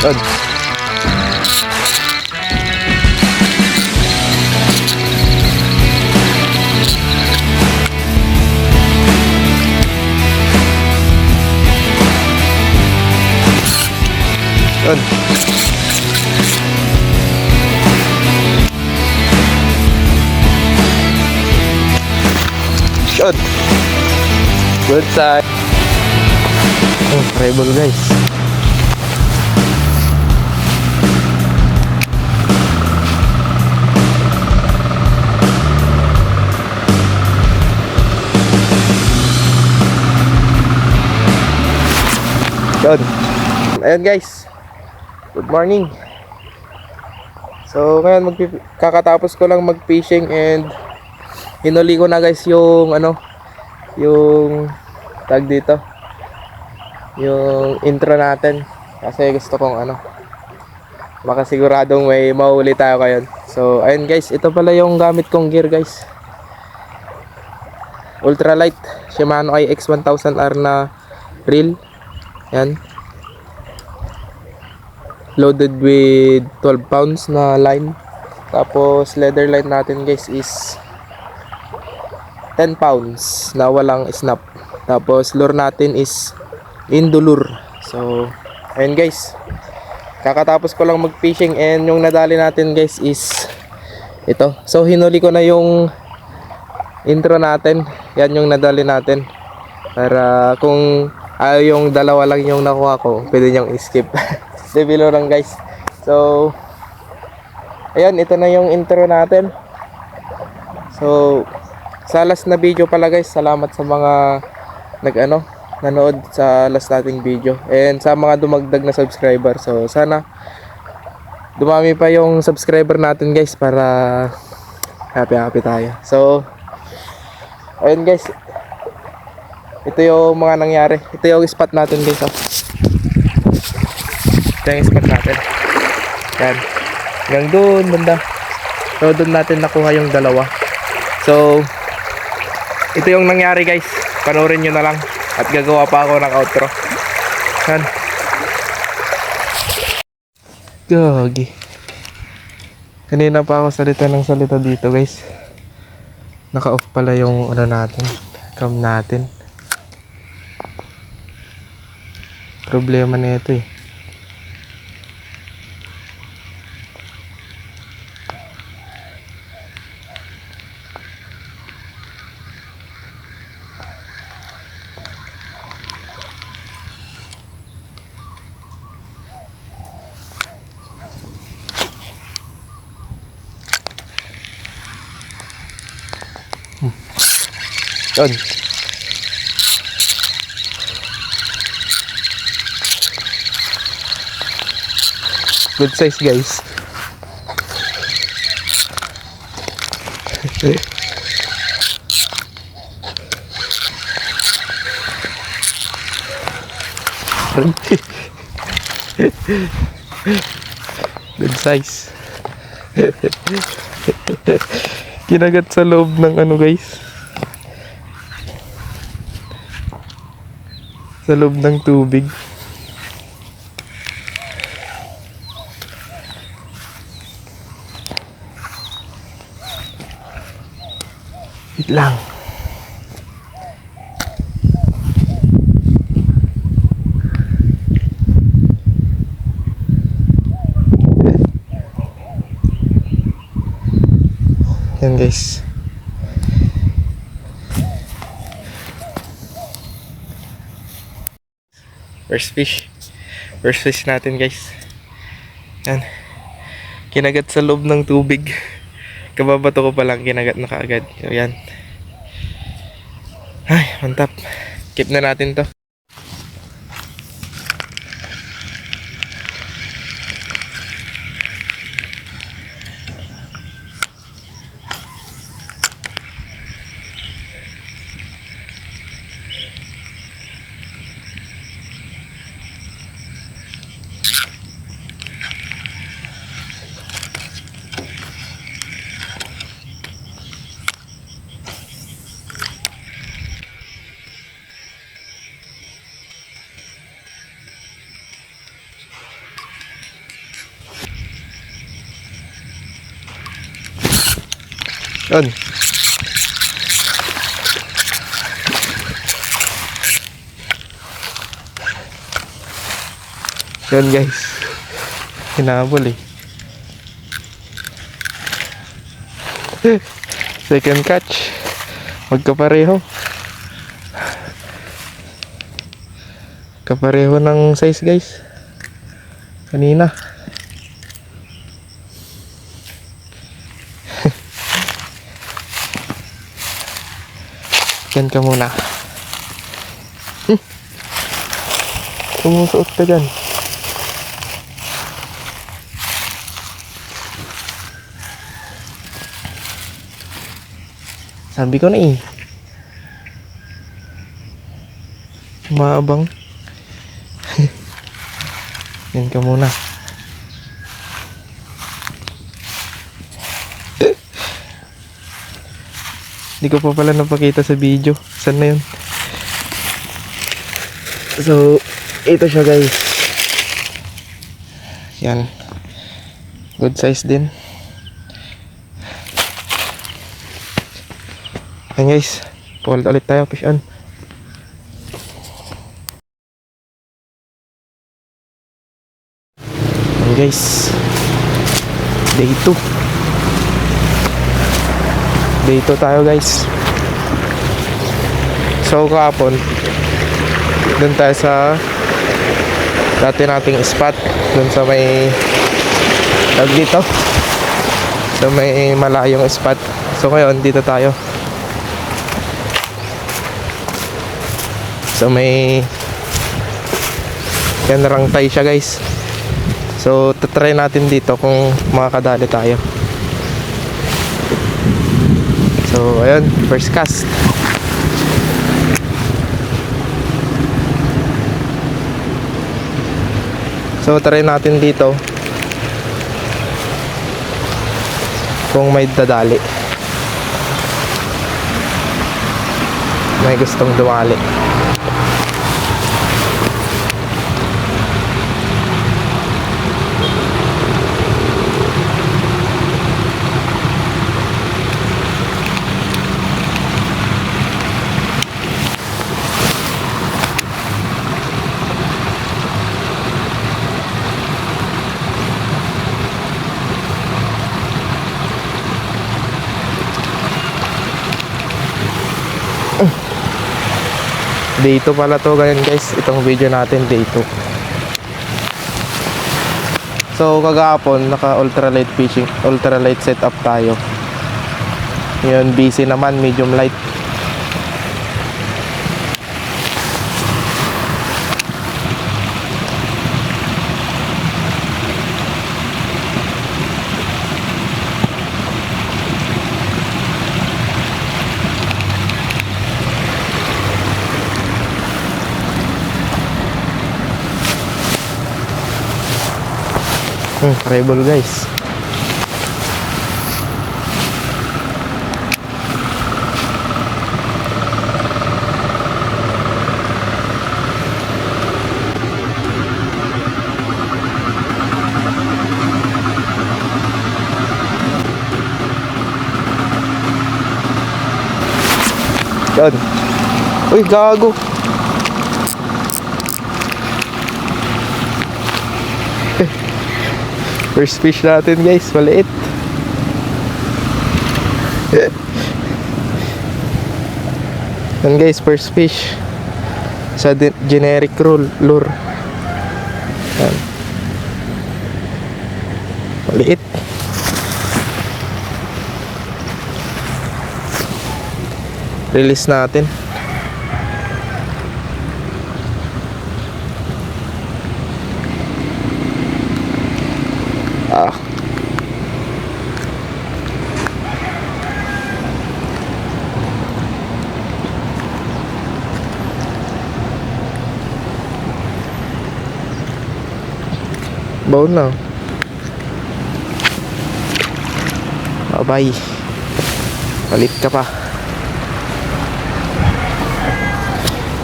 Yun. Yun. Yun. Good side. Oh, rebel guys. Yun. Ayun guys. Good morning. So ngayon kakatapos ko lang mag-fishing and hinuli ko na guys yung yung tag dito. Yung intro natin kasi gusto kong makasiguradong may mahuli tayo ngayon. So ayun guys, ito pala yung gamit kong gear guys. Ultralight Shimano IX1000R na reel. Yan. Loaded with 12 pounds na line. Tapos leather line natin guys is 10 pounds na walang snap. Tapos lure natin is Indulure. So ayun guys, kakatapos ko lang mag fishing and yung nadali natin guys is ito. So hinuli ko na yung intro natin. Yan yung nadali natin. Para kung yung dalawa lang yung nakuha ko, pwede nyong skip. Devilo lang guys. So ayan, ito na yung intro natin. So sa last na video pala guys, salamat sa mga nanood sa last nating video and sa mga dumagdag na subscriber. So sana dumami pa yung subscriber natin guys para happy tayo. So ayun guys, ito yung mga nangyari. Ito yung spot natin guys. Ito yung spot natin. Yan. Hanggang doon banda. So doon natin nakuha yung dalawa. So ito yung nangyari guys. Panoorin nyo na lang. At gagawa pa ako ng outro. Yan. Gagi. Kanina pa ako salita dito guys. Naka-off pala yung natin. Cam natin. Problema na ito eh. Yun. Good size guys. Good size. Kinagat sa loob ng guys. Sa loob ng tubig. Wait lang. Yan guys. First fish natin guys. Yan. Kinagat sa loob ng tubig. Kababato ko pa lang, kinagat na kaagad. So yan. Ay, mantap. Keep na natin to. On. Yan guys. Hinabol eh. Second catch. Magkapareho. Kapareho ng size guys. Kanina. Yan ka muna. Sumusuot ka dyan. Sabi ko na eh. Maabang. Yan ka muna. Hindi ko pa pala napakita sa video. Saan na yun? So, ito siya guys. Yan. Good size din. Yan guys. Pull ulit tayo. Fish on. Yan guys. Day 2. Day 2 tayo guys. So kahapon dun tayo sa dati nating spot. Dun sa may dito sa may malayong spot. So ngayon dito tayo sa may Rangtay siya guys. So tatry natin dito kung makakadali tayo. So ayun, first cast. So try natin dito kung may dadali, may gustong dumali. Day 2 pala to ganyan guys. Itong video natin day 2. So kagahapon naka ultralight fishing, ultralight setup tayo. Ngayon busy naman, medium light. Rebel guys. Yan. Uy, gago. First fish natin guys, maliit. Yan guys, first fish sa generic lure. Yan. Maliit. Release natin. Baon na. Bye-bye. Palit ka pa.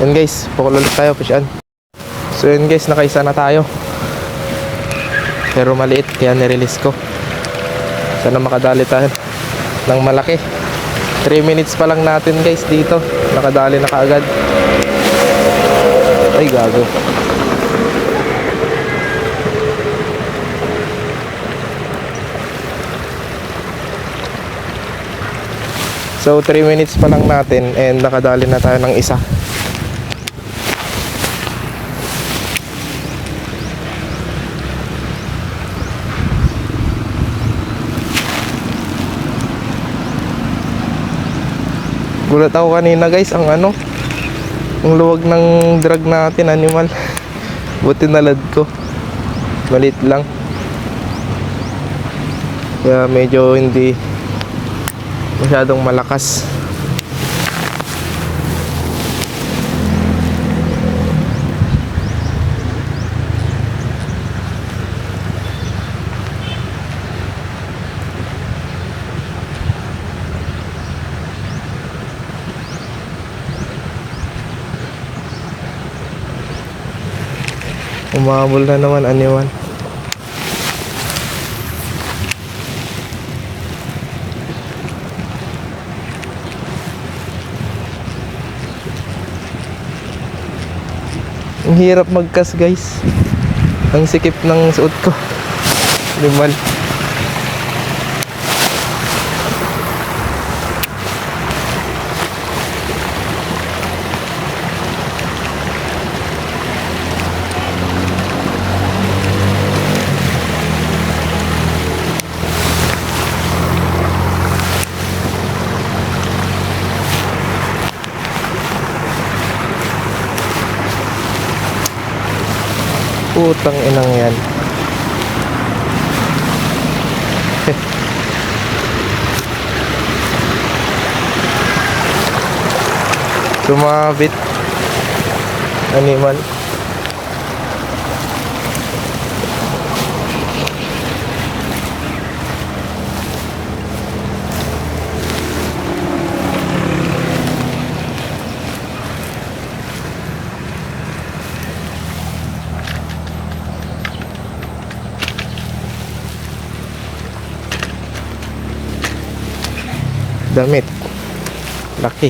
Yan guys, pukul ulit tayo, fish on. So yan guys, nakaisa na tayo. Pero maliit, kaya nirelease ko. Sana makadali tayo ng malaki. 3 minutes pa lang natin guys dito. Nakadali na kaagad. Ay gago. So 3 minutes pa lang natin and nakadali na tayo ng isa. Gulat ako kanina guys, ang luwag ng drag natin, animal. Buti nalad ko. Malit lang. Kaya medyo hindi masyadong malakas. Umabol na naman, animal. Ang hirap magkas guys. Ang sikip ng suot ko. Limal. Putang inang yan. Sumabit. Animal. Damit. Laki.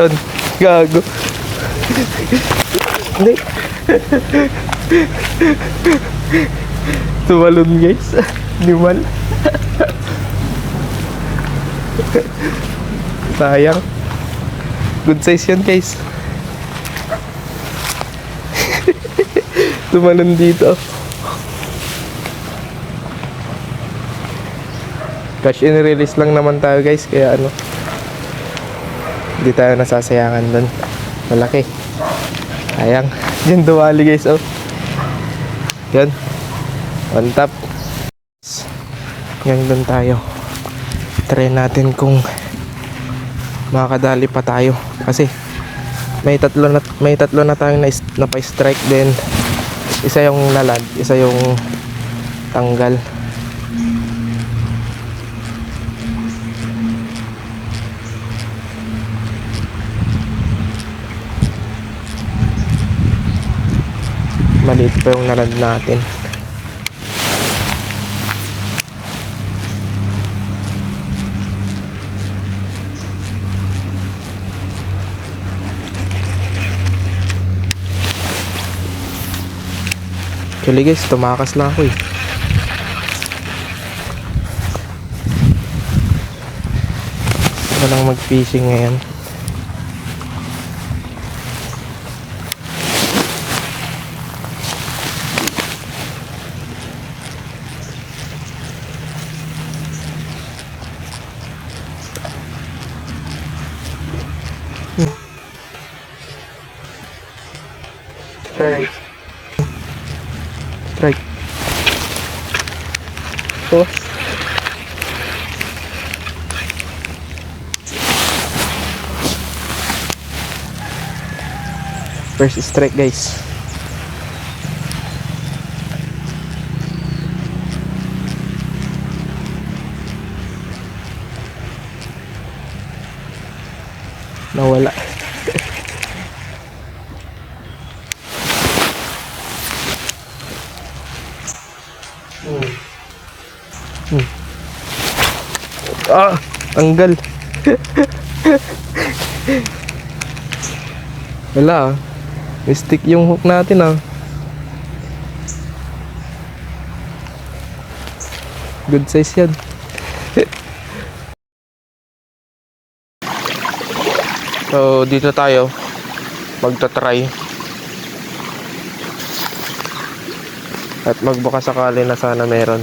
Yun, gago. Hindi. Tumalon guys. Limal. Sayang. Good size yun guys. Tumalon dito. Cash in release lang naman tayo guys. Kaya hindi tayo nasasayangan doon. Malaki. Sayang. Diyan duwali guys. Oh. Yan. On top. Yan doon tayo. Try natin kung makakadali pa tayo. Kasi may tatlo na tayong na pa-strike din. Isa yung nalad, isa yung tanggal. Maliit pa yung nalad natin. Actually guys, tumakas lang ako eh. Walang mag-fishing ngayon. Strike. Strike. Oh. First strike, guys. Nawala. Ah, tanggal. Wala ah. Stick yung hook natin ah. Good size yan. So dito tayo magta-try at magbaka sakali na sana meron.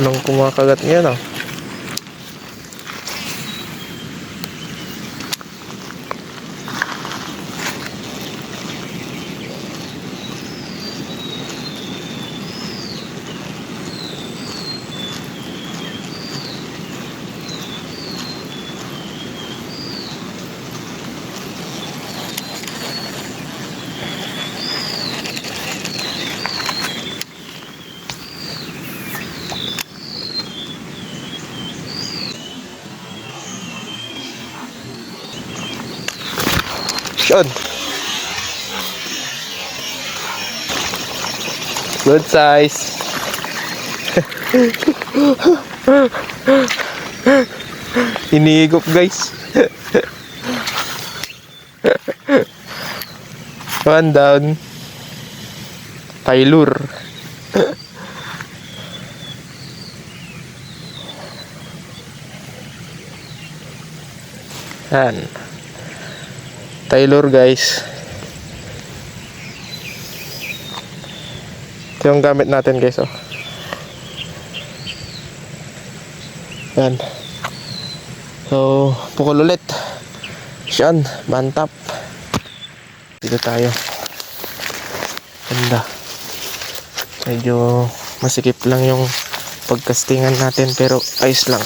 Nung kumakagat niya na. Yun. Good size. Inigop guys. One down. Taylor. Yan. Taylor guys. Ito yung gamit natin guys oh. Yan. So pukul ulit. Yan. Bantap. Dito tayo. Ganda. Medyo masikip lang yung pagkastingan natin pero ayos lang.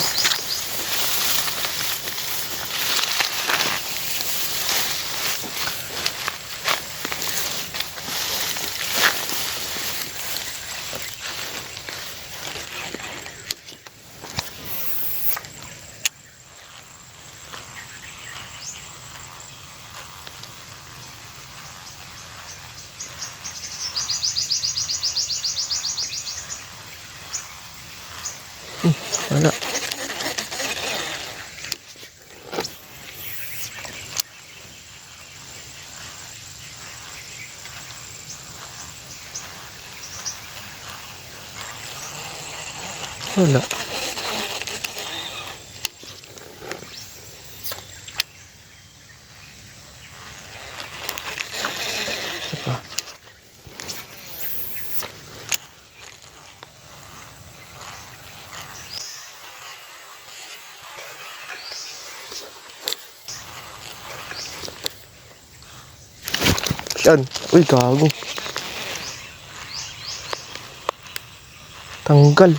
Wala. Wala. Apa? Yan. Uy, gago. Tanggal.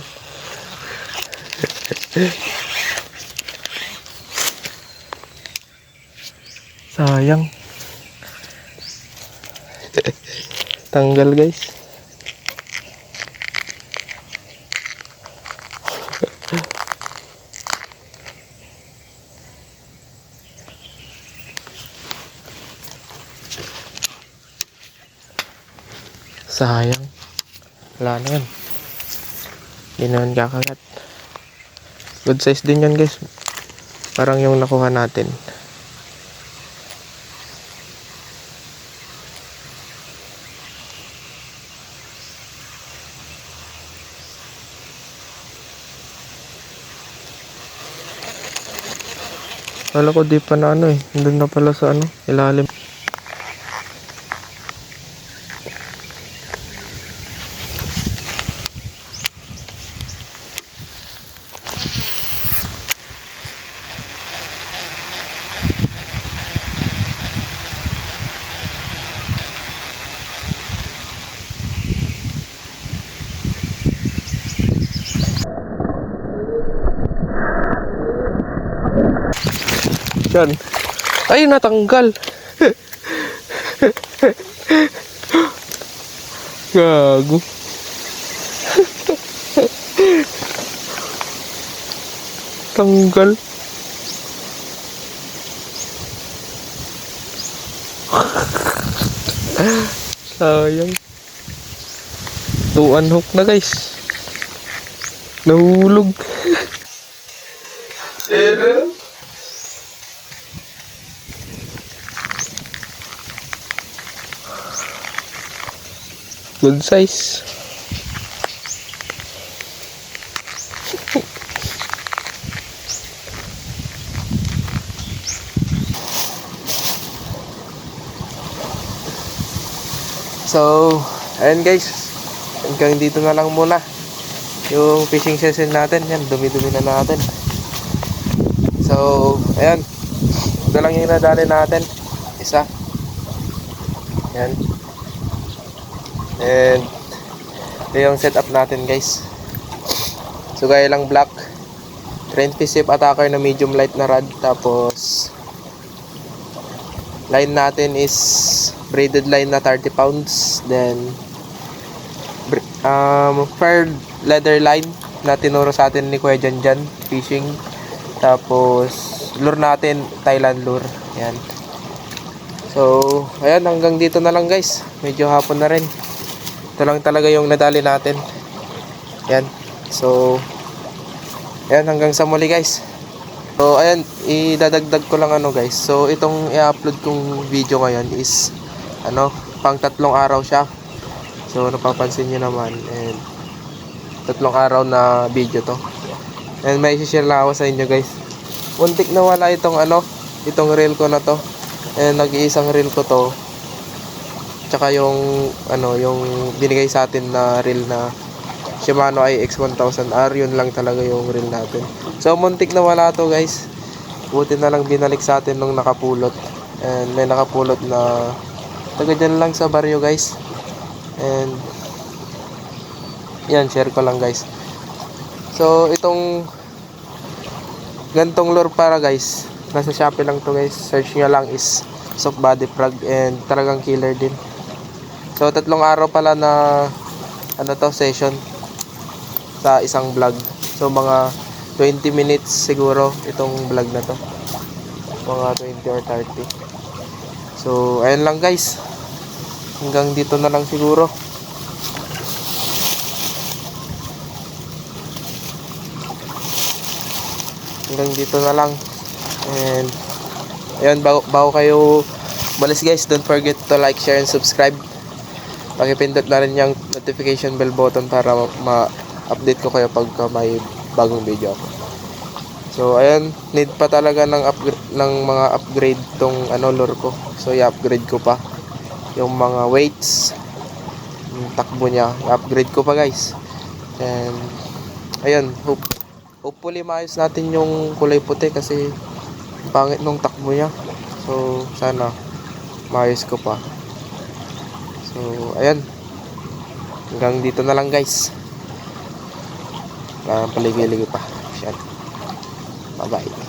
Sayang. Tanggal, guys. Sayang. Wala na yan. Hindi naman kakagat. Good size din yan, guys. Parang yung nakuha natin. Kala ko di pa na ano eh. Doon na pala sa ano, ilalim. Yan. Ay, natanggal. Gago. Tanggal. Sayang. Tuan hook na, guys. Nahulog. Good size. So, ayan guys. Hanggang dito na lang muna yung fishing session natin. Yan, dumi-dumi na natin. So, ayan. Ito lang yung nadali natin. Isa. Ayan. And ito yung setup natin, guys. So gaya lang black Trend Fish Safe Attacker na medium light na rod. Tapos line natin is braided line na 30 pounds. Then fur leather line na tinuro sa atin ni Kuya Janjan Fishing. Tapos lure natin Thailand lure. Yan. So ayan, hanggang dito na lang guys. Medyo hapon na rin. Ito lang talaga yung nadali natin. Yan. So, ayan, hanggang sa muli guys. So, ayan, idadagdag ko lang ano guys. So, itong i-upload kong video ngayon is, pang 3 araw siya. So, napapansin nyo naman. And, 3 araw na video to. And, may share lang ako sa inyo guys. Muntik na wala itong itong reel ko na to. And, nag-iisang reel ko to. Tsaka yung yung binigay sa atin na reel na Shimano IX1000R, yun lang talaga yung reel natin. So muntik na wala to guys. Buti na lang binalik sa atin nung nakapulot. And may nakapulot na taga dyan lang sa baryo guys. And yan, share ko lang guys. So itong gantong lure para guys, nasa Shopee lang to guys. Search nyo lang is soft body frog, and talagang killer din. So 3 araw pala na session sa isang vlog. So mga 20 minutes siguro itong vlog na to. Mga 20 or 30. So ayun lang guys. Hanggang dito na lang siguro. hanggang dito na lang. And ayun, bago kayo balis guys, don't forget to like, share, and subscribe. Pakipindot na rin yung notification bell button para ma-update ko kayo pagka may bagong video ako. So ayun, need pa talaga ng mga upgrade tong lure ko. So i-upgrade ko pa yung mga weights, yung takbo niya, i-upgrade ko pa guys. And ayun, hopefully maayos natin yung kulay puti kasi pangit nung takbo niya. So sana maayos ko pa. So ayun, hanggang dito na lang guys. Paligay-ligay pa. Bye bye.